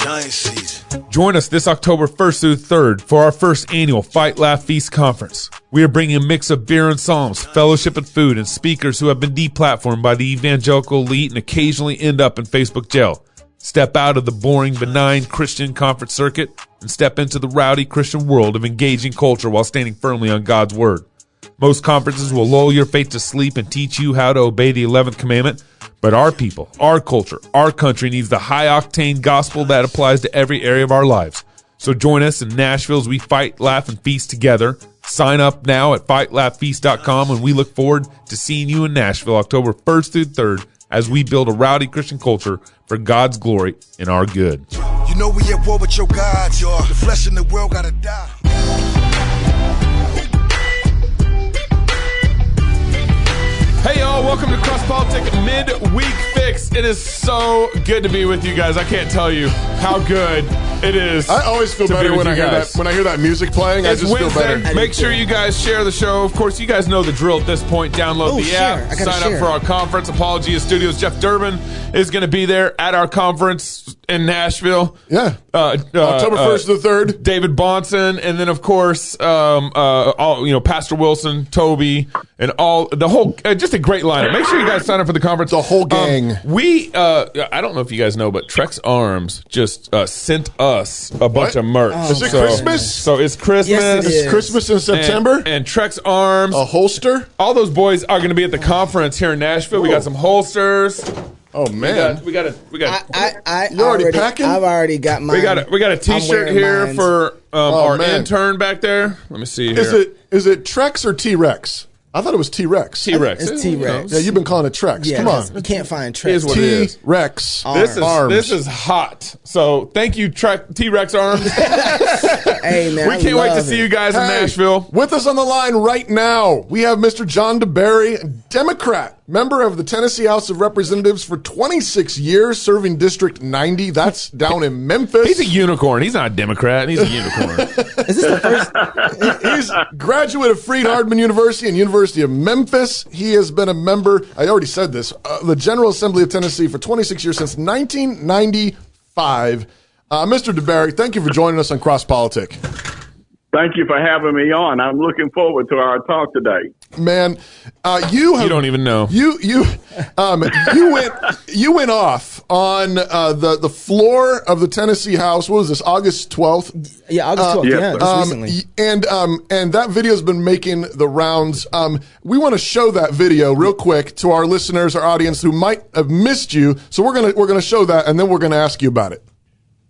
Giant season. Join us this October 1st through 3rd for our first annual Fight, Laugh, Feast conference. We are bringing a mix of beer and psalms, fellowship and food, and speakers who have been deplatformed by the evangelical elite and occasionally end up in Facebook jail. Step out of the boring, benign Christian conference circuit and step into the rowdy Christian world of engaging culture while standing firmly on God's word. Most conferences will lull your faith to sleep and teach you how to obey the 11th commandment, but our people, our culture, our country needs the high-octane gospel that applies to every area of our lives. So join us in Nashville as we fight, laugh, and feast together. Sign up now at fightlaughfeast.com, and we look forward to seeing you in Nashville October 1st through 3rd as we build a rowdy Christian culture for God's glory and our good. You know we at war with your gods, y'all. The flesh in the world gotta die. Hey y'all, welcome to CrossPolitic Midweek Fix. It is so good to be with you guys. I can't tell you how good it is. I always feel better when I hear that music playing. It's I just Wednesday. feel better. Make sure you guys share the show. Of course, you guys know the drill at this point. Download the app. Sign up for our conference. Apologia Studios. Jeff Durbin is going to be there at our conference in Nashville. Yeah. October 1st to the 3rd. David Bonson, and then of course, Pastor Wilson, Toby, and all the whole. Just a great lineup. Make sure you guys sign up for the conference. The whole gang. I don't know if you guys know, but Trex Arms just sent us a bunch of merch. Oh, is it Christmas? So it's Christmas. Yes, it is. It's Christmas in September. And Trex Arms. A holster. All those boys are going to be at the conference here in Nashville. We got some holsters. Oh man, we got. You already packing? I've already got mine. We got a T-shirt here mine. for our man. intern back there. Let me see here. Is it Trex or T-Rex? I thought it was T-Rex. T-Rex. It's T-Rex. Yeah, you've been calling it Trex. Yeah, Come on. You can't find Trex. Here's what it is. T-Rex. This is hot. So thank you, T-Rex Arms. Hey, man, We can't wait to see you guys in Nashville. With us on the line right now, we have Mr. John DeBerry, Democrat, member of the Tennessee House of Representatives for 26 years, serving District 90. That's down in Memphis. He's a unicorn. He's not a Democrat. He's a unicorn. Is this the first? He's graduate of Freed-Hardeman University and University of Memphis. He has been a member, I already said this, the General Assembly of Tennessee for 26 years, since 1995. Mr. DeBerry, thank you for joining us on CrossPolitic. Thank you for having me on. I'm looking forward to our talk today. Man, you don't even know. You went off on the floor of the Tennessee House. What was this? August 12th. Yeah, August 12th. Yes, just recently. And that video has been making the rounds. We want to show that video real quick to our listeners, our audience who might have missed you. So we're gonna show that, and then we're gonna ask you about it.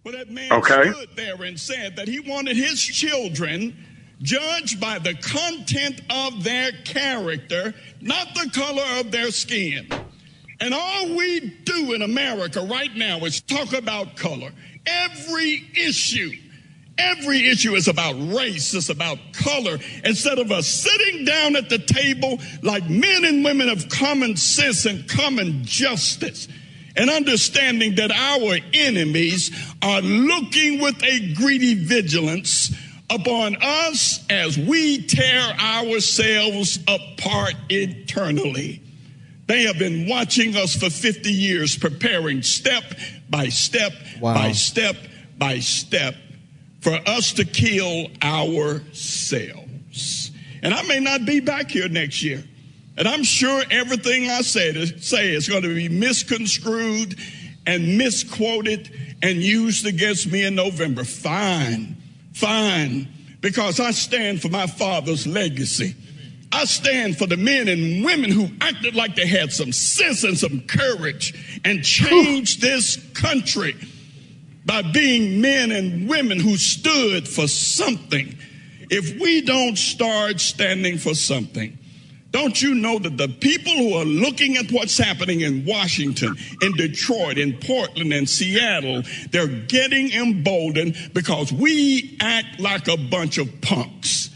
Well, that man stood there and said that he wanted his children judged by the content of their character, not the color of their skin. And all we do in America right now is talk about color. Every issue is about race, it's about color. Instead of us sitting down at the table like men and women of common sense and common justice, and understanding that our enemies are looking with a greedy vigilance upon us as we tear ourselves apart internally. They have been watching us for 50 years, preparing step by step by step by step for us to kill ourselves. And I may not be back here next year. And I'm sure everything I say is going to be misconstrued and misquoted and used against me in November. Fine, because I stand for my father's legacy. I stand for the men and women who acted like they had some sense and some courage and changed this country by being men and women who stood for something. If we don't start standing for something, don't you know that the people who are looking at what's happening in Washington, in Detroit, in Portland, and Seattle, they're getting emboldened because we act like a bunch of punks.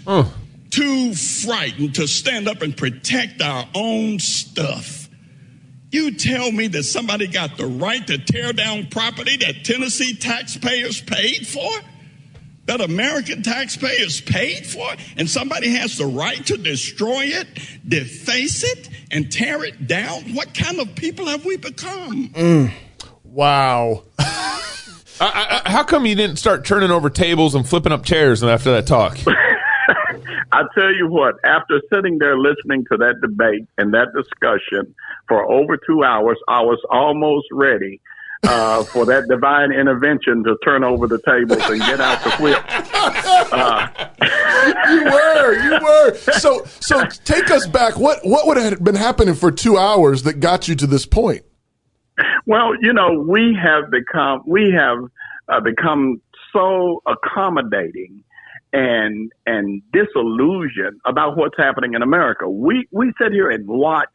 Too frightened to stand up and protect our own stuff. You tell me that somebody got the right to tear down property that Tennessee taxpayers paid for? That American taxpayers paid for, and somebody has the right to destroy it, deface it, and tear it down? What kind of people have we become? Wow. How come you didn't start turning over tables and flipping up chairs after that talk? I tell you what, after sitting there listening to that debate and that discussion for over 2 hours, I was almost ready for that divine intervention to turn over the tables and get out the whip. You were. So take us back. What would have been happening for 2 hours that got you to this point? Well, we have become so accommodating and disillusioned about what's happening in America. We sit here and watch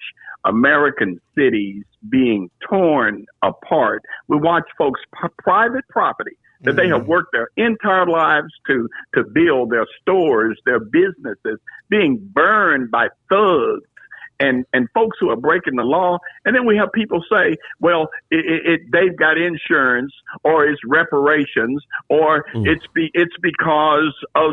American cities being torn apart. We watch folks' private property that they have worked their entire lives to build, their stores, their businesses, being burned by thugs and folks who are breaking the law. And then we have people say, well, they've got insurance, or it's reparations, or it's because of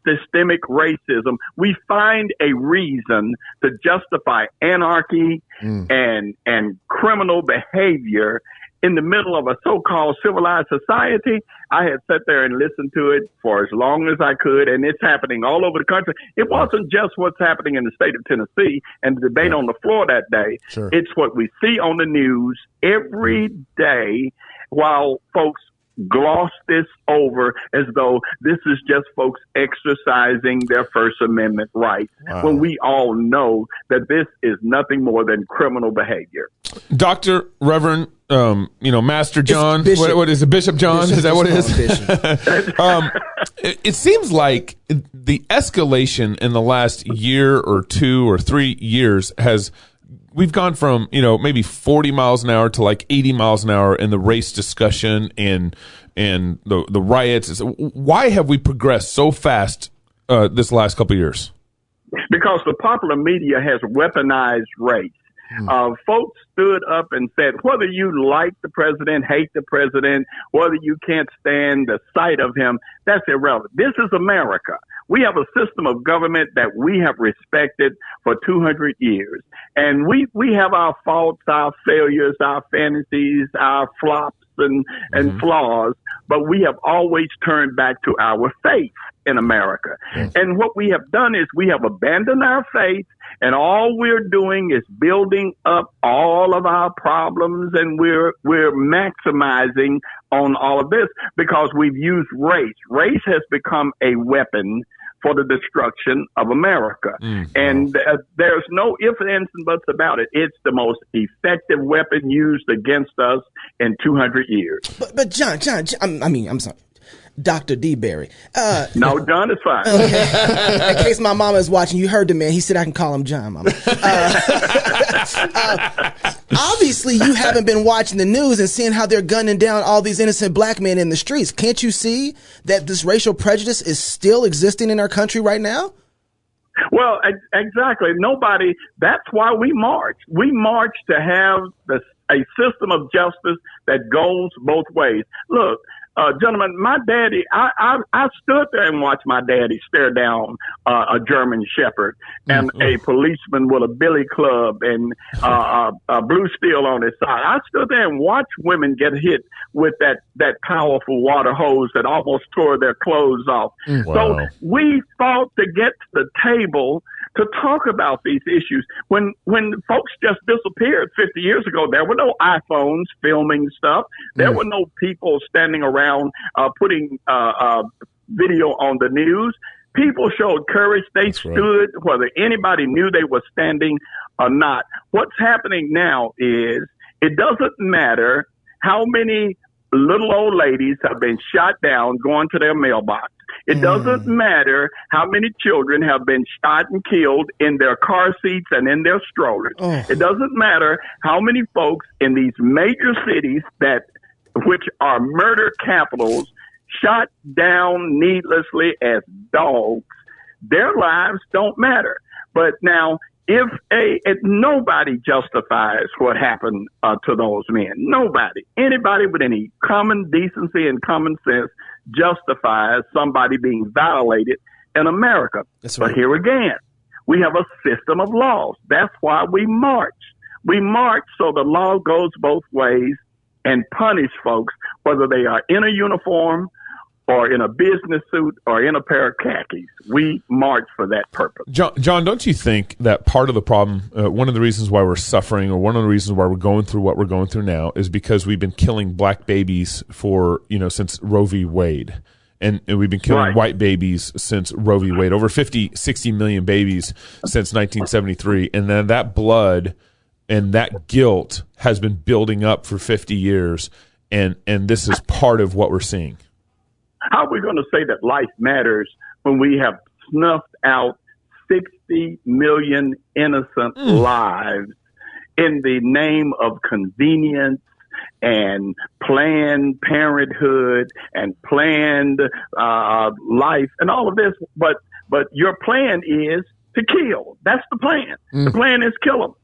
systemic racism. We find a reason to justify anarchy and criminal behavior in the middle of a so-called civilized society. I had sat there and listened to it for as long as I could, and it's happening all over the country. It wasn't just what's happening in the state of Tennessee and the debate on the floor that day. Sure. It's what we see on the news every day, while folks gloss this over as though this is just folks exercising their First Amendment rights, when we all know that this is nothing more than criminal behavior. Dr. Reverend, Master John, what is it, Bishop John? Is that what it is? It seems like the escalation in the last year or 2 or 3 years we've gone from, maybe 40 miles an hour to like 80 miles an hour in the race discussion and the riots. Why have we progressed so fast this last couple of years? Because the popular media has weaponized race. Folks stood up and said, whether you like the president, hate the president, whether you can't stand the sight of him, that's irrelevant. This is America. We have a system of government that we have respected for 200 years. And we have our faults, our failures, our fantasies, our flops and flaws, but we have always turned back to our faith in America. And what we have done is we have abandoned our faith, and all we're doing is building up all of our problems, and we're maximizing on all of this because we've used race. Race has become a weapon for the destruction of America. And there's no ifs, ands, and buts about it. It's the most effective weapon used against us in 200 years. But John, I'm sorry. Dr. DeBerry. No, John is fine. Okay. In case my mama is watching, you heard the man. He said I can call him John, Mama. Obviously, you haven't been watching the news and seeing how they're gunning down all these innocent black men in the streets. Can't you see that this racial prejudice is still existing in our country right now? Well, exactly. That's why we march. We march to have a system of justice that goes both ways. Look, gentlemen, my daddy, I stood there and watched my daddy stare down a German Shepherd and a policeman with a billy club and a blue steel on his side. I stood there and watched women get hit with that powerful water hose that almost tore their clothes off. So we fought to get to the table to talk about these issues. When folks just disappeared 50 years ago, there were no iPhones filming stuff. There were no people standing around putting video on the news. People showed courage. They stood whether anybody knew they were standing or not. What's happening now is it doesn't matter how many little old ladies have been shot down going to their mailbox. It doesn't matter how many children have been shot and killed in their car seats and in their strollers. It doesn't matter how many folks in these major cities which are murder capitals shot down needlessly as dogs. Their lives don't matter. But now, if nobody justifies what happened to those men, nobody, anybody with any common decency and common sense justifies somebody being violated in America. That's right. But here again, we have a system of laws. That's why we march. We march so the law goes both ways and punish folks whether they are in a uniform or in a business suit or in a pair of khakis. We march for that purpose. John, don't you think that part of the problem, one of the reasons why we're suffering, or one of the reasons why we're going through what we're going through now, is because we've been killing black babies since Roe v. Wade. And we've been killing white babies since Roe v. Wade, over 60 million babies since 1973. And then that blood and that guilt has been building up for 50 years. And this is part of what we're seeing. How are we going to say that life matters when we have snuffed out 60 million innocent lives in the name of convenience and Planned Parenthood and planned life and all of this? But your plan is to kill. That's the plan. The plan is kill them.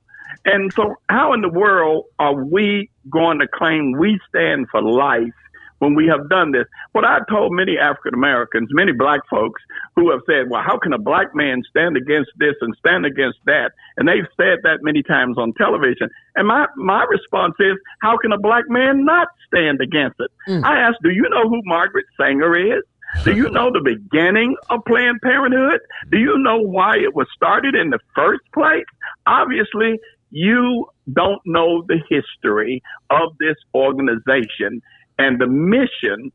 And so how in the world are we going to claim we stand for life when we have done this? What I've told many African Americans, many black folks who have said, well, how can a black man stand against this and stand against that? And they've said that many times on television. And my response is, how can a black man not stand against it? I asked, do you know who Margaret Sanger is? Do you know the beginning of Planned Parenthood? Do you know why it was started in the first place? Obviously, you don't know the history of this organization and the mission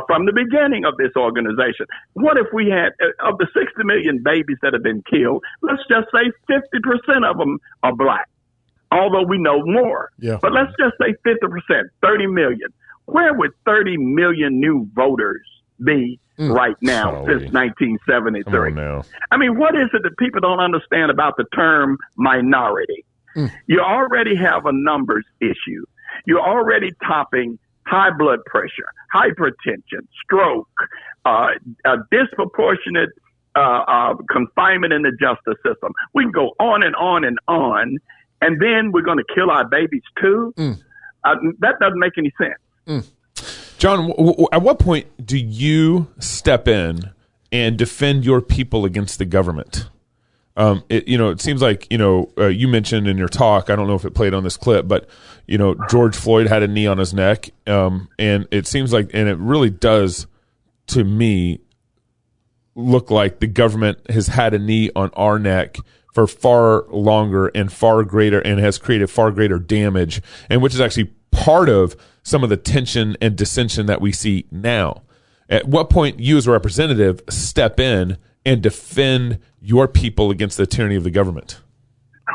from the beginning of this organization. What if we had, of the 60 million babies that have been killed, let's just say 50% of them are black, although we know more. Yeah. But let's just say 50%, 30 million. Where would 30 million new voters be right now since 1973? I mean, what is it that people don't understand about the term minority? You already have a numbers issue. You're already topping high blood pressure, hypertension, stroke, a disproportionate confinement in the justice system. We can go on and on and on, and then we're going to kill our babies too? That doesn't make any sense. John, at what point do you step in and defend your people against the government? It seems like, you mentioned in your talk, I don't know if it played on this clip, but, George Floyd had a knee on his neck. And it seems like, and it really does to me look like the government has had a knee on our neck for far longer and far greater, and has created far greater damage, and which is actually part of some of the tension and dissension that we see now. At what point you as a representative step in and defend your people against the tyranny of the government?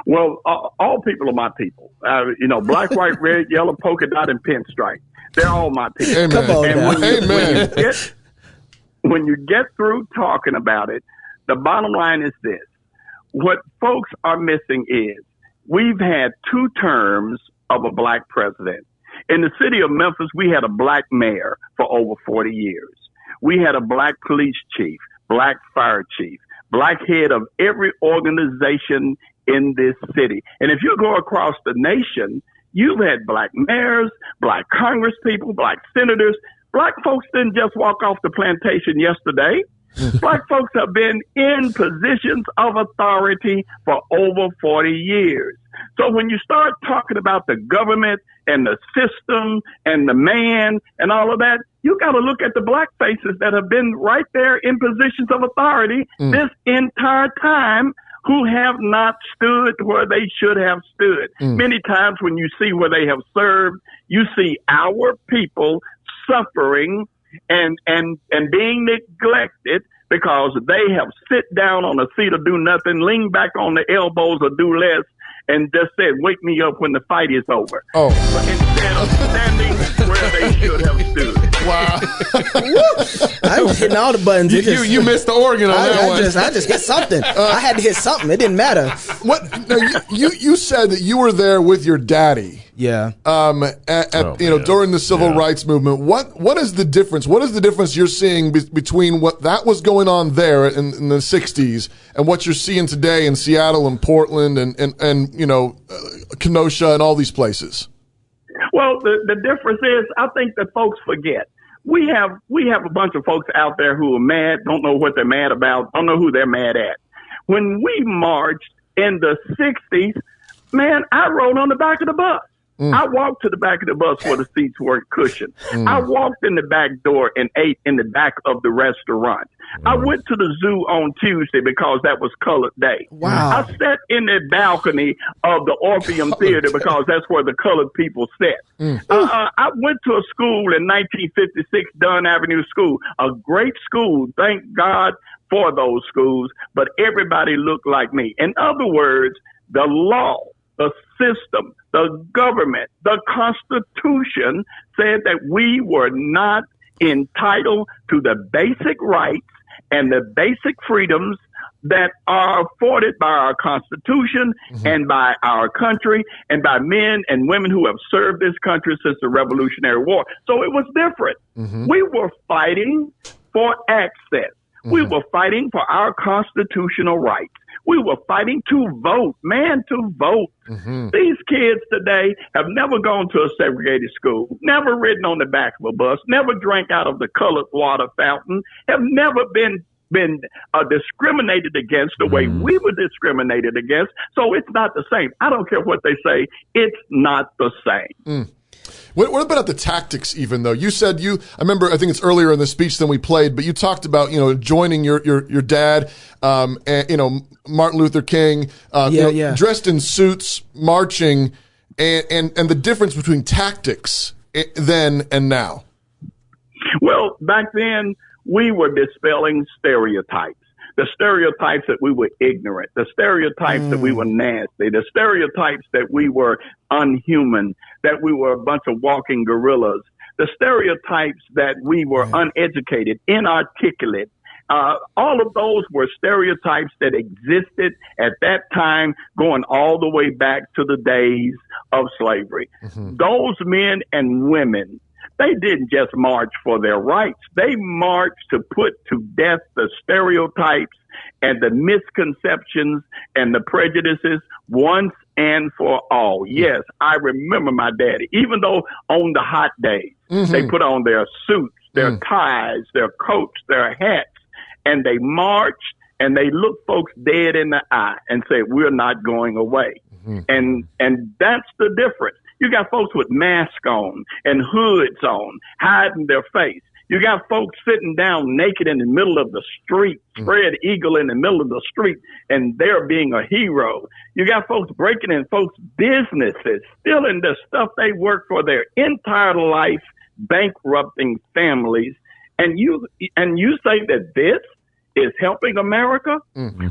Well, all people are my people. Black, white, red, yellow, polka dot, and pinstripe. They're all my people. Amen. Come on, and when you get through talking about it, the bottom line is this. What folks are missing is we've had 2 terms of a black president. In the city of Memphis, we had a black mayor for over 40 years. We had a black police chief, black fire chief, black head of every organization in this city. And if you go across the nation, you've had black mayors, black congresspeople, black senators. Black folks didn't just walk off the plantation yesterday. Black folks have been in positions of authority for over 40 years. So when you start talking about the government and the system and the man and all of that, you got to look at the black faces that have been right there in positions of authority this entire time, who have not stood where they should have stood. Many times when you see where they have served, you see our people suffering and being neglected because they have sit down on a seat or do nothing, lean back on the elbows or do less, and just said, wake me up when the fight is over. But instead of standing where they should have stood. Wow. I was hitting all the buttons. You missed the organ on that one. I just hit something. I had to hit something. It didn't matter. What? No, you said that you were there with your daddy. Yeah. During the civil rights movement. What is the difference? What is the difference you're seeing between what that was going on there in the 60s and what you're seeing today in Seattle and Portland and Kenosha and all these places? Well, the difference is, I think that folks forget. We have a bunch of folks out there who are mad, don't know what they're mad about, don't know who they're mad at. When we marched in the 60s, man, I rode on the back of the bus. I walked to the back of the bus where the seats weren't cushioned. I walked in the back door and ate in the back of the restaurant. I went to the zoo on Tuesday because that was colored day. Wow. I sat in the balcony of the Orpheum Theater because that's where the colored people sat. I went to a school in 1956, Dunn Avenue School, a great school. Thank God for those schools, but everybody looked like me. In other words, the law, the system, the government, the Constitution said that we were not entitled to the basic rights and the basic freedoms that are afforded by our Constitution and by our country and by men and women who have served this country since the Revolutionary War. So it was different. We were fighting for access. We were fighting for our constitutional rights. We were fighting to vote, to vote. These kids today have never gone to a segregated school, never ridden on the back of a bus, never drank out of the colored water fountain, have never been discriminated against the way we were discriminated against. So it's not the same. I don't care what they say. It's not the same. What about the tactics even, though? You said I remember, I think it's earlier in the speech than we played, but you talked about, joining your dad, and, Martin Luther King, dressed in suits, marching, and the difference between tactics then and now. Well, back then, we were dispelling stereotypes. The stereotypes that we were ignorant, the stereotypes that we were nasty, the stereotypes that we were unhuman, that we were a bunch of walking gorillas, the stereotypes that we were uneducated, inarticulate. All of those were stereotypes that existed at that time, going all the way back to the days of slavery. Those men and women, they didn't just march for their rights. They marched to put to death the stereotypes and the misconceptions and the prejudices once and for all. Yes, I remember my daddy, even though on the hot days, they put on their suits, their ties, their coats, their hats, and they marched and they looked folks dead in the eye and said, we're not going away. And that's the difference. You got folks with masks on and hoods on, hiding their face. You got folks sitting down naked in the middle of the street, spread eagle in the middle of the street, and they're being a hero. You got folks breaking in folks' businesses, stealing the stuff they worked for their entire life, bankrupting families. And you say that this is helping America?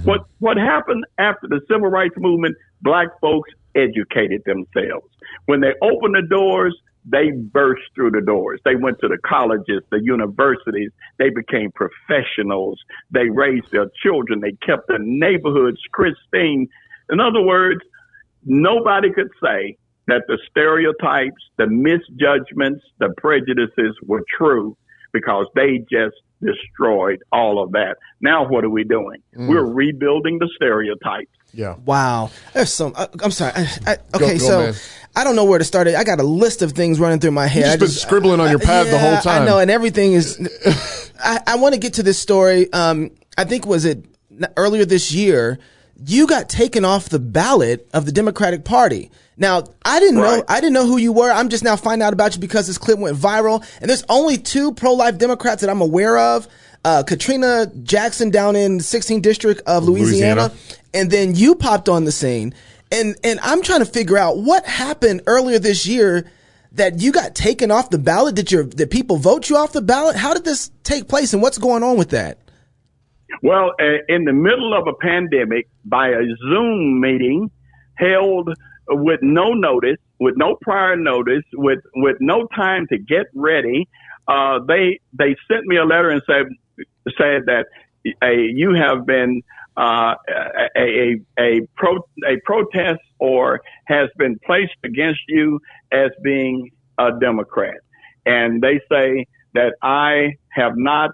What happened after the Civil Rights Movement, black folks educated themselves. When they opened the doors, they burst through the doors. They went to the colleges, the universities. They became professionals. They raised their children. They kept their neighborhoods pristine. In other words, nobody could say that the stereotypes, the misjudgments, the prejudices were true because they just destroyed all of that. Now what are we doing? We're rebuilding the stereotypes. Yeah. Wow. There's some. I'm sorry. Okay, go, so man. I don't know where to start. I got a list of things running through my head. You've just been scribbling on your pad the whole time. I know, and everything is. I want to get to this story. I think was it earlier this year. You got taken off the ballot of the Democratic Party. Now, I didn't know who you were. I'm just now finding out about you because this clip went viral. And there's only two pro-life Democrats that I'm aware of. Katrina Jackson down in the 16th district of Louisiana. And then you popped on the scene. And I'm trying to figure out what happened earlier this year that you got taken off the ballot. Did people vote you off the ballot? How did this take place and what's going on with that? Well, in the middle of a pandemic, by a Zoom meeting held with no notice, with no prior notice, with no time to get ready, they sent me a letter and said that you have been a protest or has been placed against you as being a Democrat, and they say that I have not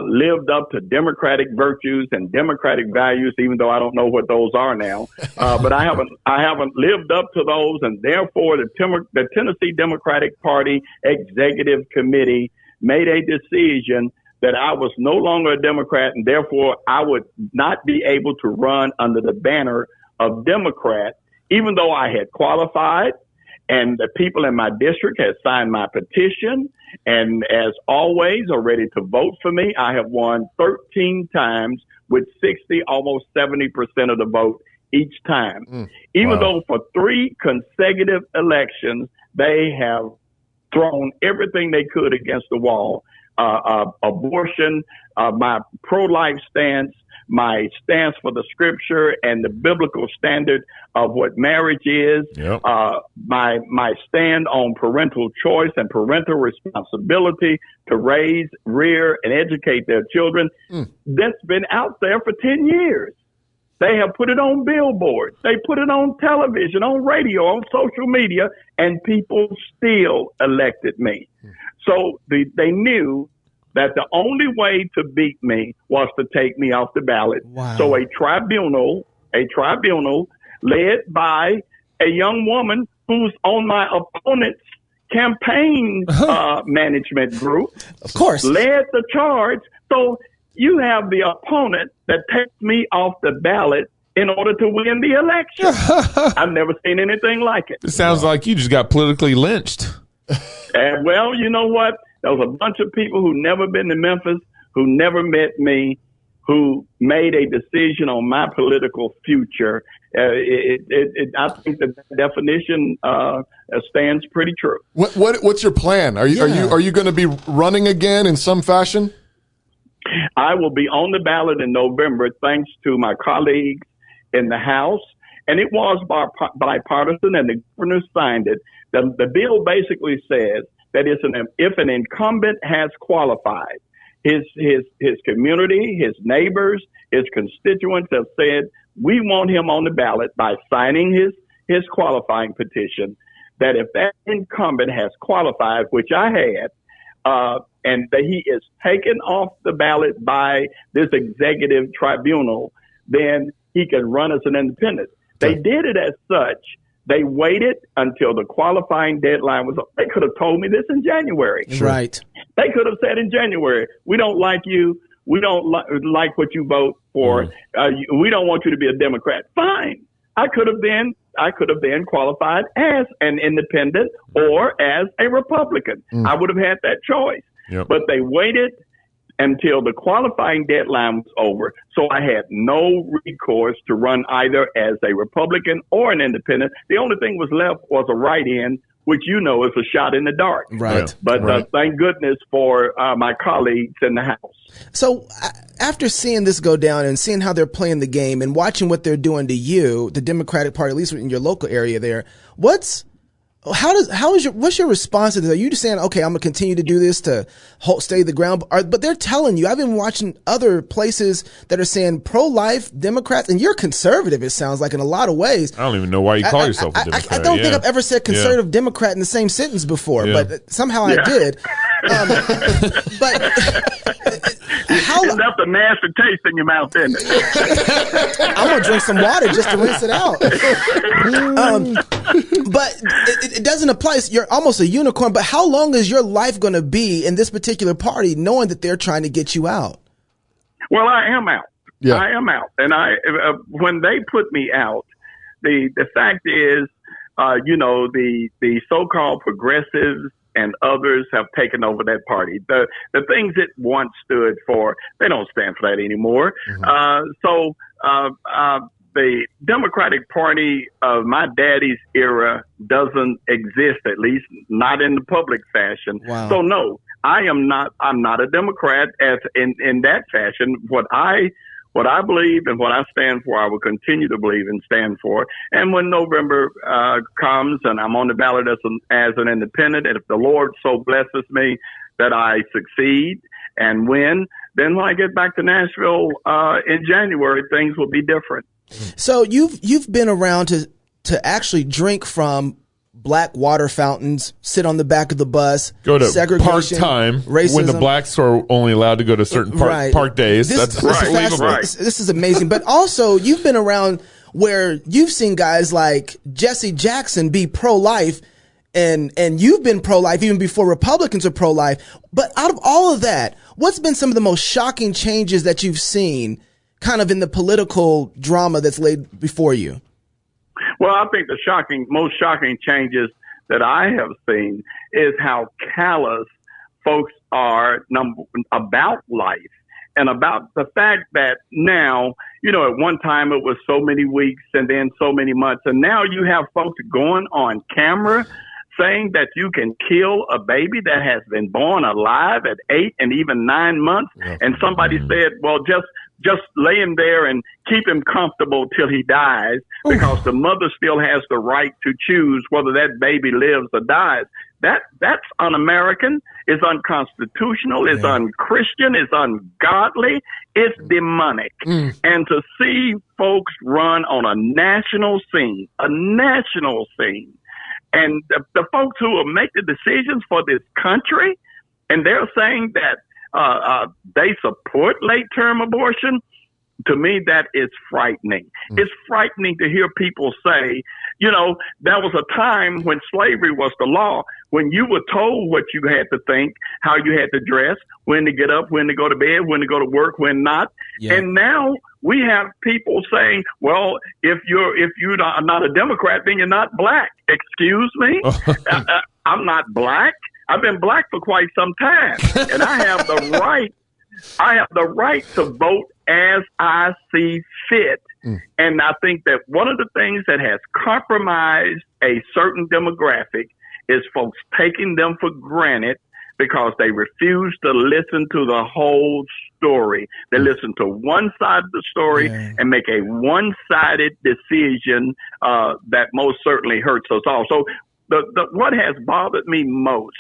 lived up to democratic virtues and democratic values, even though I don't know what those are now. But I haven't lived up to those, and therefore the Tennessee Democratic Party Executive Committee made a decision that I was no longer a Democrat, and therefore I would not be able to run under the banner of Democrat, even though I had qualified And the people in my district have signed my petition, and as always are ready to vote for me. I have won 13 times with 60, almost 70% of the vote each time. Even though for 3 consecutive elections, they have thrown everything they could against the wall. Abortion, my pro-life stance, my stance for the scripture and the biblical standard of what marriage is, my stand on parental choice and parental responsibility to raise, rear, and educate their children. That's been out there for 10 years. They have put it on billboards. They put it on television, on radio, on social media, and people still elected me. So they knew that the only way to beat me was to take me off the ballot. Wow. So a tribunal led by a young woman who's on my opponent's campaign management group, of course, led the charge. So you have the opponent that takes me off the ballot in order to win the election. I've never seen anything like it. It sounds like you just got politically lynched. And well, you know what? There was a bunch of people who never been to Memphis, who never met me, who made a decision on my political future. I think the definition stands pretty true. What's your plan? Are you going to be running again in some fashion? I will be on the ballot in November, thanks to my colleagues in the House, and it was bipartisan, and the governor signed it. The bill basically says that if an incumbent has qualified, his community, his neighbors, his constituents have said, we want him on the ballot by signing his qualifying petition, that if that incumbent has qualified, which I had, and that he is taken off the ballot by this executive tribunal, then he can run as an independent. They did it as such. They waited until the qualifying deadline was up. They could have told me this in January. Right. They could have said in January, we don't like you. We don't like what you vote for. We don't want you to be a Democrat. Fine. I could have then qualified as an independent or as a Republican. I would have had that choice. But they waited until the qualifying deadline was over. So I had no recourse to run either as a Republican or an independent. The only thing was left was a write-in, which is a shot in the dark. Right. But thank goodness for my colleagues in the House. So after seeing this go down and seeing how they're playing the game and watching what they're doing to you, the Democratic Party, at least in your local area there, what's your response to this? Are you just saying, okay, I'm gonna continue to do this to stay the ground? But they're telling you, I've been watching other places that are saying pro-life Democrats, and you're conservative, it sounds like, in a lot of ways. I don't even know why you call yourself a Democrat. I don't think I've ever said conservative Democrat in the same sentence before, but somehow I did. But it left a nasty taste in your mouth, didn't it? I'm gonna drink some water just to rinse it out. But it doesn't apply. You're almost a unicorn. But how long is your life going to be in this particular party, knowing that they're trying to get you out? Well, I am out. Yeah. I am out, and when they put me out, the fact is, the so-called progressives and others have taken over that party. The things it once stood for, they don't stand for that anymore. The Democratic Party of my daddy's era doesn't exist, at least not in the public fashion. Wow. So no, I'm not a Democrat as in that fashion. What I believe and what I stand for, I will continue to believe and stand for. And when November comes and I'm on the ballot as an independent, and if the Lord so blesses me that I succeed and win, then when I get back to Nashville in January, things will be different. So you've been around to actually drink from black water fountains, sit on the back of the bus, go to segregation, park time, racism. when the blacks are only allowed to go to certain park days. That's unbelievable. This is amazing. But also, you've been around where you've seen guys like Jesse Jackson be pro-life, and you've been pro-life even before Republicans are pro-life. But out of all of that, what's been some of the most shocking changes that you've seen kind of in the political drama that's laid before you? Well, I think the most shocking changes that I have seen is how callous folks are about life and about the fact that now, at one time it was so many weeks and then so many months. And now you have folks going on camera saying that you can kill a baby that has been born alive at 8 and even 9 months. And somebody said, well, just lay him there and keep him comfortable till he dies, because the mother still has the right to choose whether that baby lives or dies. That's un-American, it's unconstitutional, it's unchristian, it's ungodly, it's demonic. And to see folks run on a national scene, and the folks who will make the decisions for this country, and they're saying that they support late-term abortion, to me, that is frightening. It's frightening to hear people say, there was a time when slavery was the law, when you were told what you had to think, how you had to dress, when to get up, when to go to bed, when to go to work, when not. Yeah. And now we have people saying, well, if you're not a Democrat, then you're not black. Excuse me? I'm not black. I've been black for quite some time, and I have the right. I have the right to vote as I see fit. And I think that one of the things that has compromised a certain demographic is folks taking them for granted because they refuse to listen to the whole story. They listen to one side of the story and make a one-sided decision that most certainly hurts us all. So what has bothered me most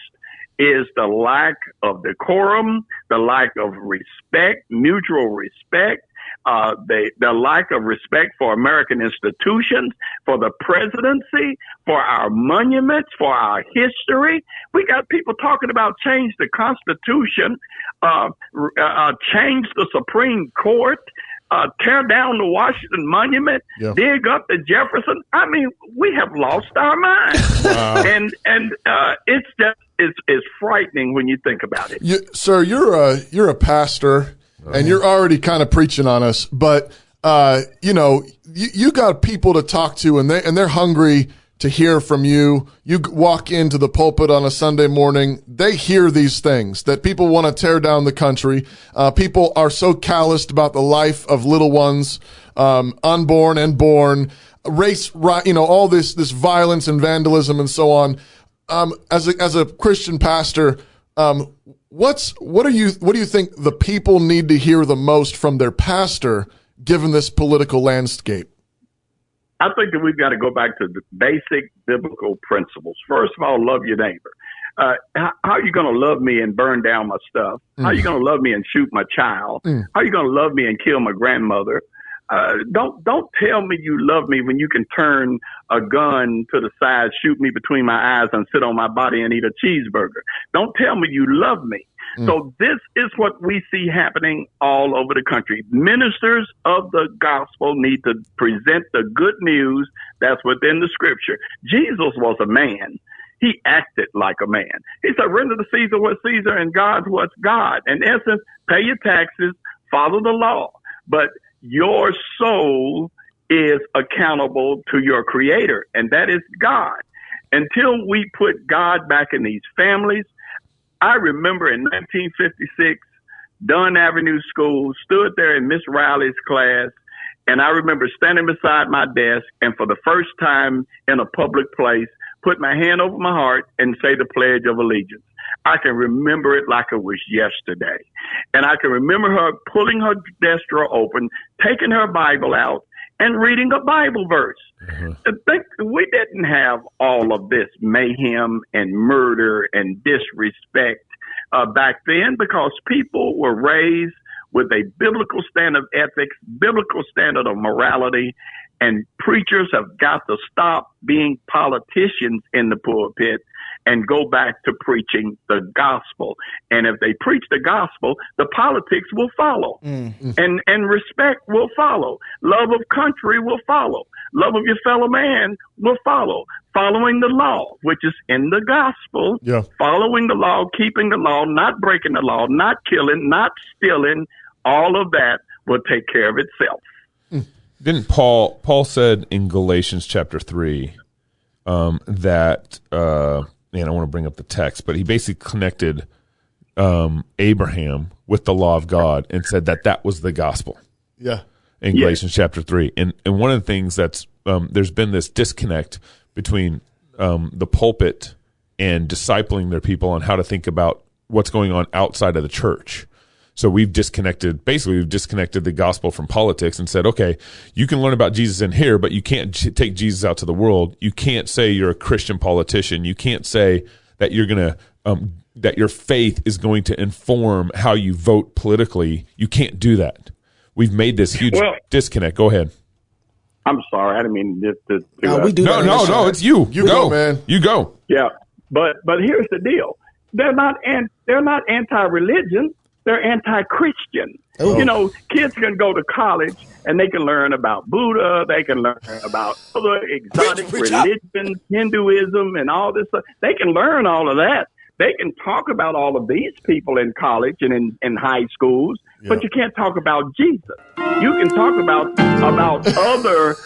is the lack of decorum, the lack of respect, mutual respect, the lack of respect for American institutions, for the presidency, for our monuments, for our history. We got people talking about change the Constitution, change the Supreme Court, tear down the Washington Monument, dig up the Jefferson. I mean, we have lost our minds. Wow. And it's just, it's frightening when you think about it. Sir, you're a pastor, and you're already kind of preaching on us, but you got people to talk to, and they're hungry to hear from you. You walk into the pulpit on a Sunday morning, they hear these things, that people want to tear down the country. People are so calloused about the life of little ones, unborn and born, race, all this violence and vandalism and so on. As a Christian pastor, what do you think the people need to hear the most from their pastor, given this political landscape? I think that we've got to go back to the basic biblical principles. First of all, love your neighbor. How are you going to love me and burn down my stuff? How are you going to love me and shoot my child? How are you going to love me and kill my grandmother? Don't tell me you love me when you can turn a gun to the side, shoot me between my eyes, and sit on my body and eat a cheeseburger. Don't tell me you love me. So this is what we see happening all over the country. Ministers of the gospel need to present the good news that's within the scripture. Jesus was a man. He acted like a man. He said, render to Caesar what's Caesar and God what's God. In essence, pay your taxes, follow the law. But your soul is accountable to your creator, and that is God. Until we put God back in these families, I remember in 1956, Dunn Avenue School, stood there in Miss Riley's class, and I remember standing beside my desk and for the first time in a public place, put my hand over my heart and say the Pledge of Allegiance. I can remember it like it was yesterday. And I can remember her pulling her desk drawer open, taking her Bible out, and reading a Bible verse. We didn't have all of this mayhem and murder and disrespect back then, because people were raised with a biblical standard of ethics, biblical standard of morality, and preachers have got to stop being politicians in the pulpit and go back to preaching the gospel. And if they preach the gospel, the politics will follow. And respect will follow. Love of country will follow. Love of your fellow man will follow. Following the law, which is in the gospel, following the law, keeping the law, not breaking the law, not killing, not stealing, all of that will take care of itself. Didn't Paul said in Galatians chapter 3, that, and I want to bring up the text, but he basically connected Abraham with the law of God and said that was the gospel. Yeah. In Galatians chapter 3. And one of the things that's, there's been this disconnect between the pulpit and discipling their people on how to think about what's going on outside of the church. So we've disconnected the gospel from politics and said, okay, you can learn about Jesus in here, but you can't take Jesus out to the world. You can't say you're a Christian politician. You can't say that you're going to, that your faith is going to inform how you vote politically. You can't do that. We've made this huge disconnect. Go ahead. I'm sorry. I didn't mean to we do that. No, it's you. You go, man. You go. Yeah. But here's the deal. They're not anti-religion. They're anti-Christian. Ooh. You know, kids can go to college and they can learn about Buddha. They can learn about other exotic religions, Hinduism, and all this stuff. They can learn all of that. They can talk about all of these people in college and in high schools, but you can't talk about Jesus. You can talk about other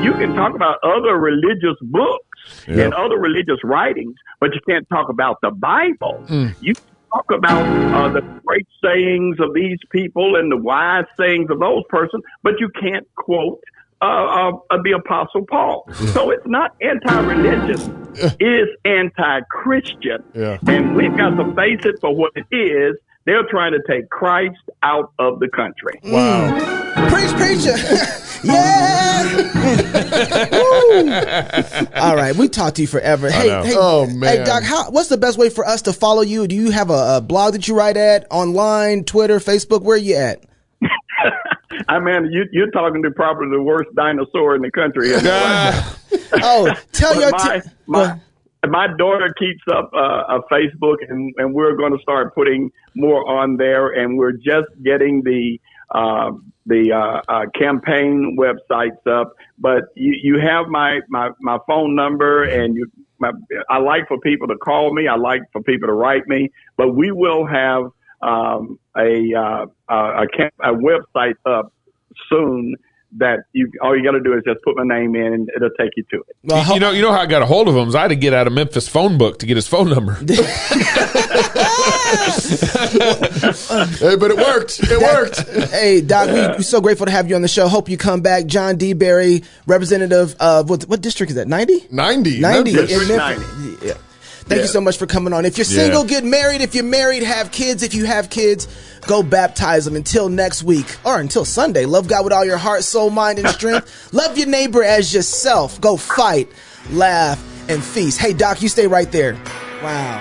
you can talk about other religious books and other religious writings, but you can't talk about the Bible. You talk about the great sayings of these people and the wise sayings of those persons, but you can't quote the Apostle Paul. So it's not anti-religious, it's anti-Christian. Yeah. And we've got to face it for what it is. They're trying to take Christ out of the country. Wow. Preach, preacher. Yeah. All right. We talked to you forever. Hey, oh, man. Hey, Doc, what's the best way for us to follow you? Do you have a blog that you write at, online, Twitter, Facebook? Where are you at? I mean, you're talking to probably the worst dinosaur in the country. Tell your my daughter keeps up a Facebook, and we're going to start putting more on there. And we're just getting the campaign websites up. But you have my phone number, and I like for people to call me. I like for people to write me. But we will have a website up soon that all you got to do is just put my name in and it'll take you to it. Well, you know how I got a hold of him? I had to get out of Memphis phone book to get his phone number. Hey, but it worked. It worked. Hey, Doc, we're so grateful to have you on the show. Hope you come back. John DeBerry, representative of what district is that? 90? 90. District 90. Yeah. Thank you so much for coming on. If you're single, get married. If you're married, have kids. If you have kids, go baptize them. Until next week, or until Sunday, love God with all your heart, soul, mind, and strength. Love your neighbor as yourself. Go fight, laugh, and feast. Hey, Doc, you stay right there. Wow.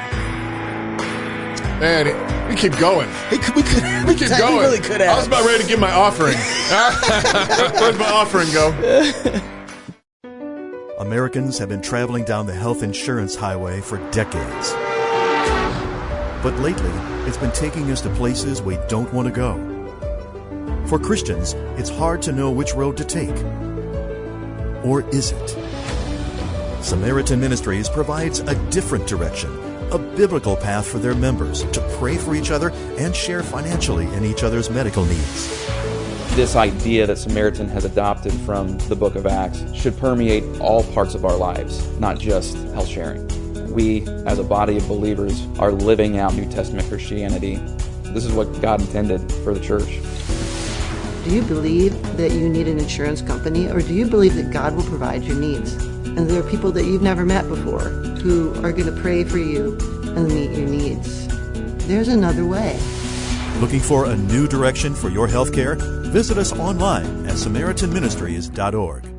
Man, we keep going. We keep going. He really could have. I was about ready to give my offering. Where'd my offering go? Americans have been traveling down the health insurance highway for decades. But lately, it's been taking us to places we don't want to go. For Christians, it's hard to know which road to take. Or is it? Samaritan Ministries provides a different direction, a biblical path for their members to pray for each other and share financially in each other's medical needs. This idea that Samaritan has adopted from the book of Acts should permeate all parts of our lives, not just health sharing. We, as a body of believers, are living out New Testament Christianity. This is what God intended for the church. Do you believe that you need an insurance company, or do you believe that God will provide your needs? And there are people that you've never met before who are going to pray for you and meet your needs. There's another way. Looking for a new direction for your health care? Visit us online at SamaritanMinistries.org.